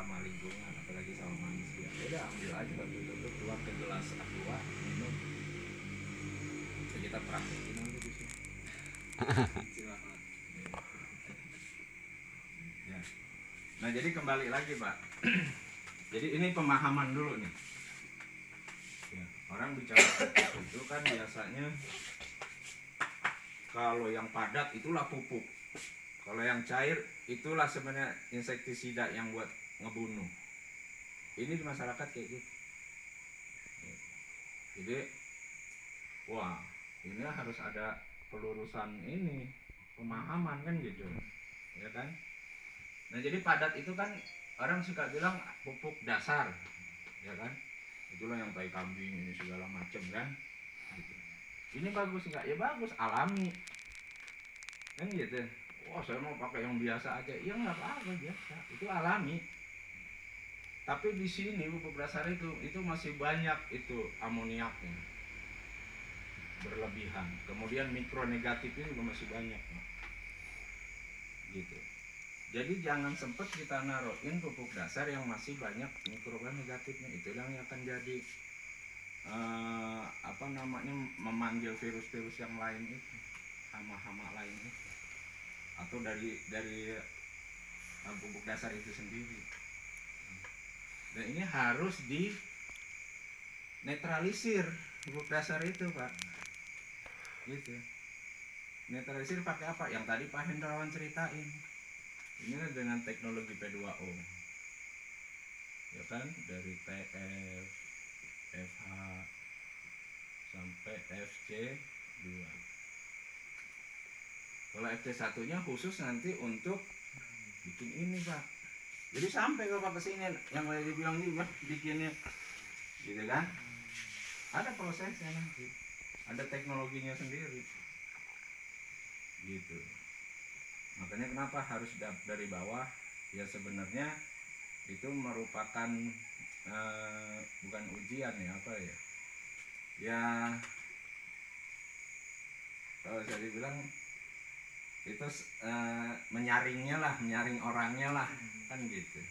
sama lingkungan, apalagi sama manusia. Udah ambil aja tutup keluar ke gelas aqua, minum. Ya, kita praktekin aja di sini. Ya. Nah jadi kembali lagi Pak. Jadi ini pemahaman dulu nih. Ya, orang bicara pupuk itu kan biasanya kalau yang padat itulah pupuk. Kalau yang cair itulah sebenarnya insektisida yang buat ngebunuh. Ini di masyarakat kayak gitu. Jadi, wah, ini harus ada pelurusan ini, pemahaman kan gitu, ya kan? Nah jadi padat itu kan orang suka bilang pupuk dasar, ya kan? Itulah yang tai kambing ini segala macam kan? Gitu. Ini bagus nggak? Ya bagus, alami, kan gitu. Wah saya mau pakai yang biasa aja, ya nggak apa-apa biasa, itu alami. Tapi di sini pupuk dasar itu masih banyak itu amoniaknya berlebihan. Kemudian mikronegatifnya juga masih banyak, gitu. Jadi jangan sempat kita naruhin pupuk dasar yang masih banyak mikroba negatifnya. Itu yang akan jadi memanggil virus-virus yang lain itu, hama-hama lain itu, atau dari pupuk dasar itu sendiri. Dan ini harus di netralisir pupuk dasar itu Pak, gitu. Netralisir pakai apa? Yang tadi Pak Hendrawan ceritain. Ini dengan teknologi P2O, ya kan, dari TF, FH sampai FC2. Kalau FC1 nya khusus nanti untuk bikin ini Pak. Jadi sampai kalau Pak kesini yang boleh dibilang juga bikinnya, gitu kan? Ada prosesnya nanti, ada teknologinya sendiri, gitu. Makanya kenapa harus dari bawah? Ya sebenarnya itu merupakan bukan ujian ya, apa ya? Ya kalau saya bilang itu menyaringnya lah, menyaring orangnya lah, kan gitu.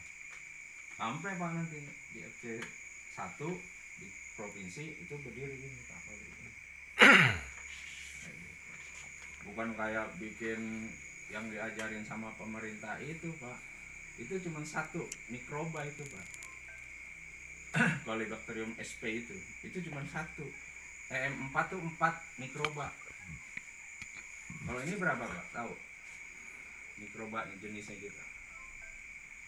Sampai Pak nanti di FC1 di provinsi itu berdiri gini Pak, bukan kayak bikin yang diajarin sama pemerintah itu Pak. Itu cuma satu mikroba itu Pak. Colibacterium sp itu cuma satu. EM4 tuh 4 mikroba. Kalau ini berapa Pak? Tahu? Mikroba jenisnya kita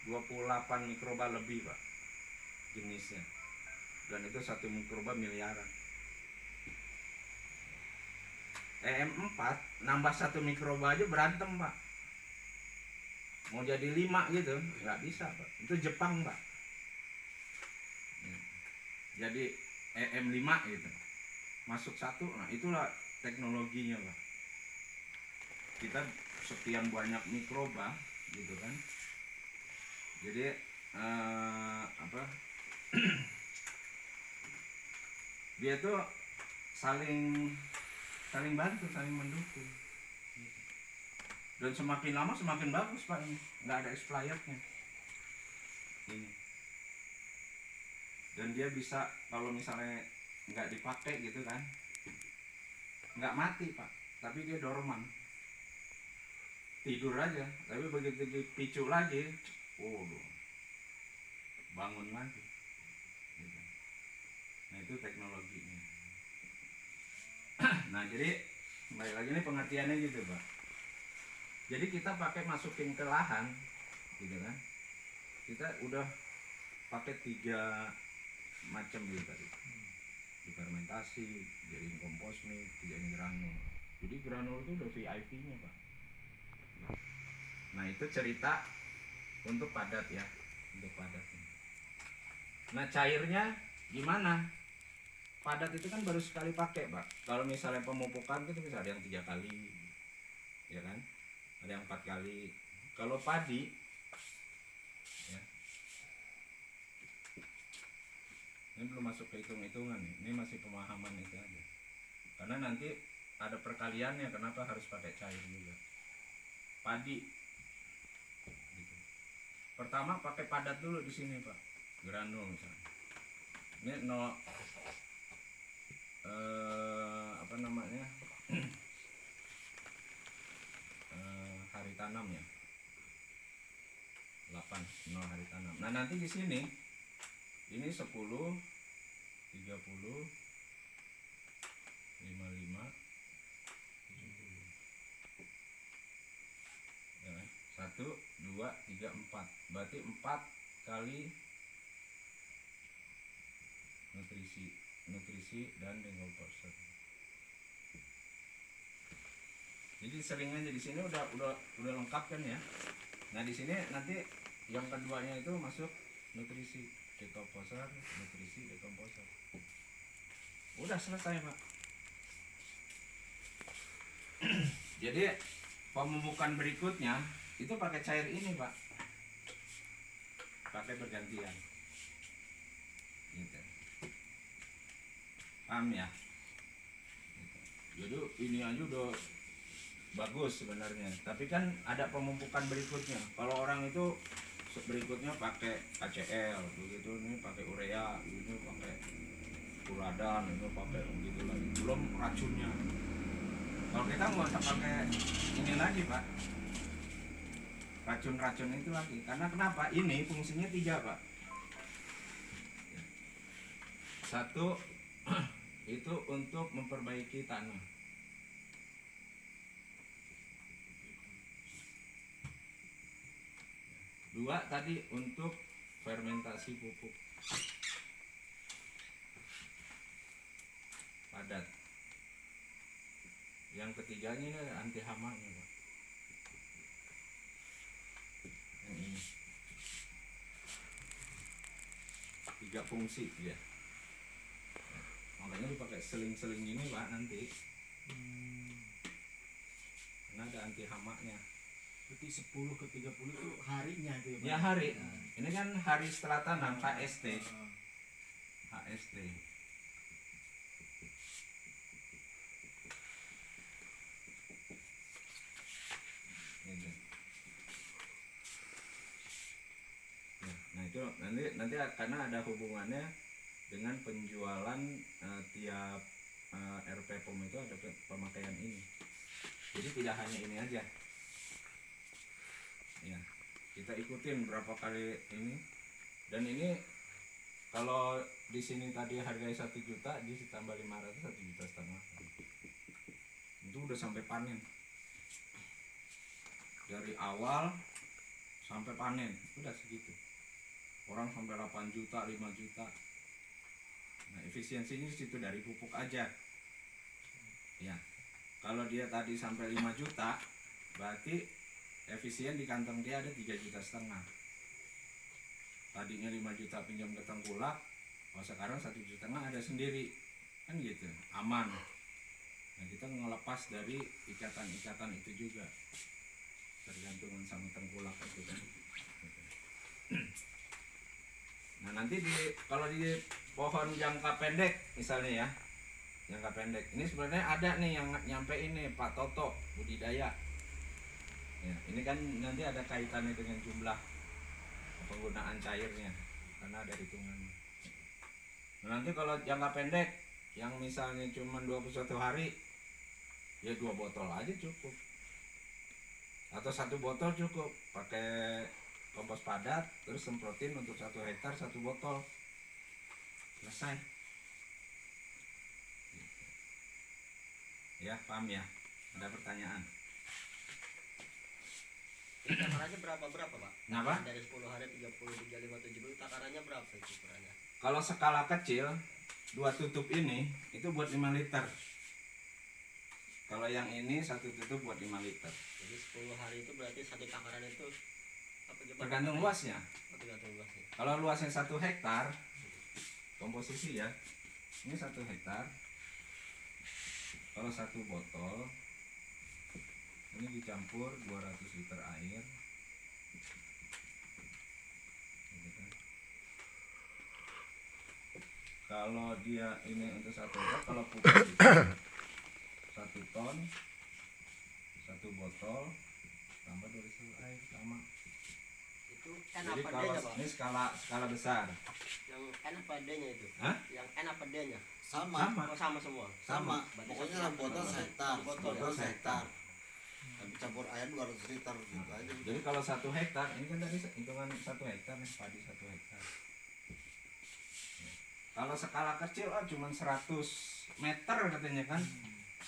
28 mikroba lebih Pak jenisnya. Dan itu satu mikroba miliaran. EM4 nambah satu mikroba aja berantem Pak. Mau jadi 5 gitu, nggak bisa Pak. Itu Jepang Pak. Jadi EM5 gitu. Masuk satu, nah itulah teknologinya Pak. Kita sekian banyak mikroba gitu kan. Jadi dia tuh saling bantu, saling mendukung. Dan semakin lama semakin bagus Pak ini, nggak ada expirednya ini. Dan dia bisa kalau misalnya nggak dipakai gitu kan, nggak mati Pak, tapi dia dorman, tidur aja. Tapi begitu dipicu lagi, bangun lagi. Gitu. Nah itu teknologinya. Nah jadi kembali lagi ini pengertiannya gitu Pak. Jadi kita pakai masukin ke lahan, gitu kan? Kita udah pakai 3 macam gitu tadi. Difermentasi, jadiin kompos nih, jadiin granul. Jadi granul itu udah VIP-nya Pak. Nah itu cerita untuk padat ya, untuk padat. Nah cairnya gimana? Padat itu kan baru sekali pakai Pak. Kalau misalnya pemupukan itu bisa ada yang 3 kali, ya kan? Ada yang 4 kali. Kalau padi ya, ini belum masuk ke hitung-hitungan nih. Ini masih pemahaman itu aja. Karena nanti ada perkaliannya kenapa harus pakai cair juga. Padi gitu. pertama pakai padat dulu di sini Pak, granul misalnya. Ini 0 apa namanya hari tanam ya, 8 0 hari tanam. Nah nanti di sini ini 10 30 55 ya, 1 2 3 4 berarti 4 kali nutrisi dan decomposer. Jadi selingannya di sini udah lengkap kan ya. Nah di sini nanti yang keduanya itu masuk nutrisi decomposer, udah selesai Pak. Jadi pemupukan berikutnya itu pakai cair ini Pak, pakai bergantian gitu. Paham ya gitu. Jadi ini aja udah bagus sebenarnya, tapi kan ada pemupukan berikutnya. Kalau orang itu berikutnya pakai KCL begitu, ini pakai urea, ini pakai furadan, itu pakai begitu lagi, belum racunnya. Kalau kita nggak usah pakai ini lagi Pak, racun itu lagi. Karena kenapa? Ini fungsinya 3 Pak. Satu itu untuk memperbaiki tanah. Dua tadi untuk fermentasi pupuk padat. Yang ketiganya ini anti hamanya Pak. Yang ini 3 fungsi ya. Makanya dipakai seling-seling ini Pak nanti. Karena ada anti hamanya. Berarti 10 ke 30 itu harinya itu ya hari. Ini kan hari setelah tanam, HST. Gitu. Ya, nah itu nanti karena ada hubungannya dengan penjualan tiap RP POM itu ada pemakaian ini. Jadi tidak hanya ini aja. Ya, kita ikutin berapa kali ini. Dan ini kalau di sini tadi harganya 1 juta, dia ditambah 500, 1,5 juta. Itu udah sampai panen. Dari awal sampai panen udah segitu. Orang sampai 8 juta, 5 juta. Nah, efisiensinya di situ dari pupuk aja. Ya. Kalau dia tadi sampai 5 juta, berarti efisien di kantong dia ada 3,5 juta. Tadinya 5 juta pinjam ke tengkulak, sekarang 1,5 juta ada sendiri. Kan gitu, aman. Nah, kita ngelepas dari ikatan-ikatan itu juga. Tergantungan sama tengkulak itu kan. Nah, nanti kalau di pohon jangka pendek misalnya ya, jangka pendek ini sebenarnya ada nih yang nyampe ini Pak Toto budidaya ya, ini kan nanti ada kaitannya dengan jumlah penggunaan cairnya karena ada hitungannya. Nah, nanti kalau jangka pendek yang misalnya cuma 21 hari ya 2 botol aja cukup, atau 1 botol cukup, pakai kompos padat terus semprotin untuk 1 hektar 1 botol, selesai. Ya, paham ya? Ada pertanyaan? Takarannya berapa Pak? Kenapa? Dari 10 hari 30 35 70 takarannya berapa itu ukurannya? Kalau skala kecil 2 tutup ini itu buat 5 liter. Kalau yang ini 1 tutup buat 5 liter. Jadi 10 hari itu berarti 1 takaran itu apa gimana? Tergantung luasnya. Tergantung luasnya. Kalau luasnya 1 hektar komposisi ya, ini 1 hektar. Kalau 1 botol ini dicampur 200 liter air. Kalau dia ini untuk 1 hektar, kalau pupuk itu 1 ton 1 botol tambah 200 liter air sama. Itu N Jadi apa kalau D-nya, Pak? ini skala besar. Yang N apa D-nya itu? Hah? Yang N apa D-nya? Sama. Sama. Oh, sama semua. Sama. Berarti Pokoknya satu botol liter. sehektar. Botol. Botol sehektar. Tapi campur air 200 liter gitu aja. Jadi kalau 1 hektar, ini kan tadi hitungan 1 hektar nih, padi 1 hektar. Kalau skala kecil cuma 100 meter katanya kan.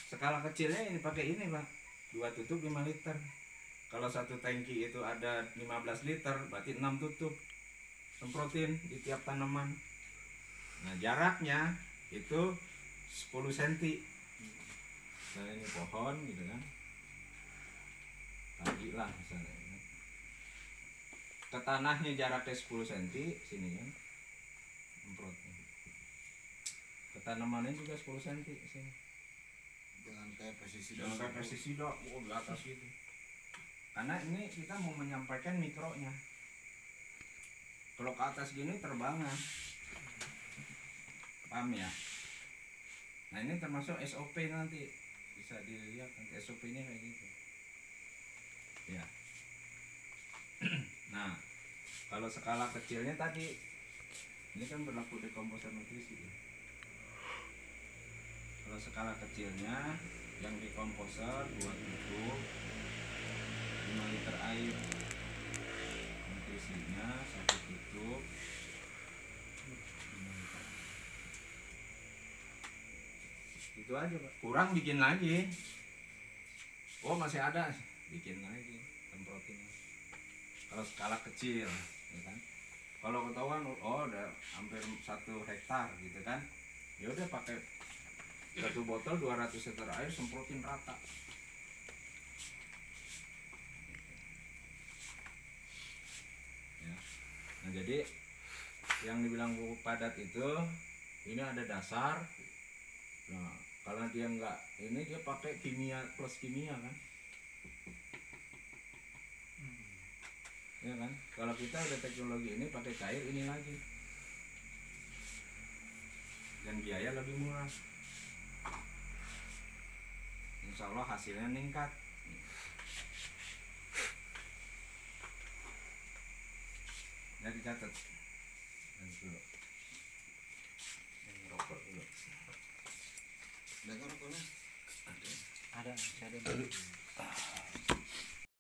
Skala kecilnya ini pakai ini, Pak. 2 tutup 5 liter. Kalau 1 tangki itu ada 15 liter, berarti 6 tutup semprotin di tiap tanaman. Nah, jaraknya itu 10 cm. Nah, ini pohon gitu kan. Pagi lah misalnya. Ke tanahnya jaraknya 10 cm sini kan. Semprotnya. Ke tanamannya juga 10 cm sini. Jangan kayak pestisida. Jangan kayak pestisida, di atas gitu. Karena ini kita mau menyampaikan mikronya. Kalau ke atas gini terbangan. Paham ya? Nah, ini termasuk SOP nanti. Bisa dilihat nanti SOP-nya kayak gitu. Ya. Nah, kalau skala kecilnya tadi ini kan berlaku di komposer nutrisi ya. Kalau skala kecilnya yang di komposer 2 tutup 5 liter air, nutrisinya 1 tutup 5 liter. Itu aja, Pak. Kurang bikin lagi. Oh, masih ada, bikin lagi semprotin. Kalau skala kecil ya kan. Kalau ketahuan udah hampir 1 hektar gitu kan, ya udah pakai 1 botol 200 liter air, semprotin rata. Ya. Nah, jadi yang dibilang pupuk padat itu ini ada dasar. Nah, kalau dia enggak ini, dia pakai kimia plus kimia kan. Ya kan, kalau kita udah teknologi ini pakai cair ini lagi, dan biaya lebih murah. Insya Allah hasilnya meningkat. Ya, dicatat. Dan dulu. Yang rokok dulu. Ada kan rokoknya? Ada. Ada.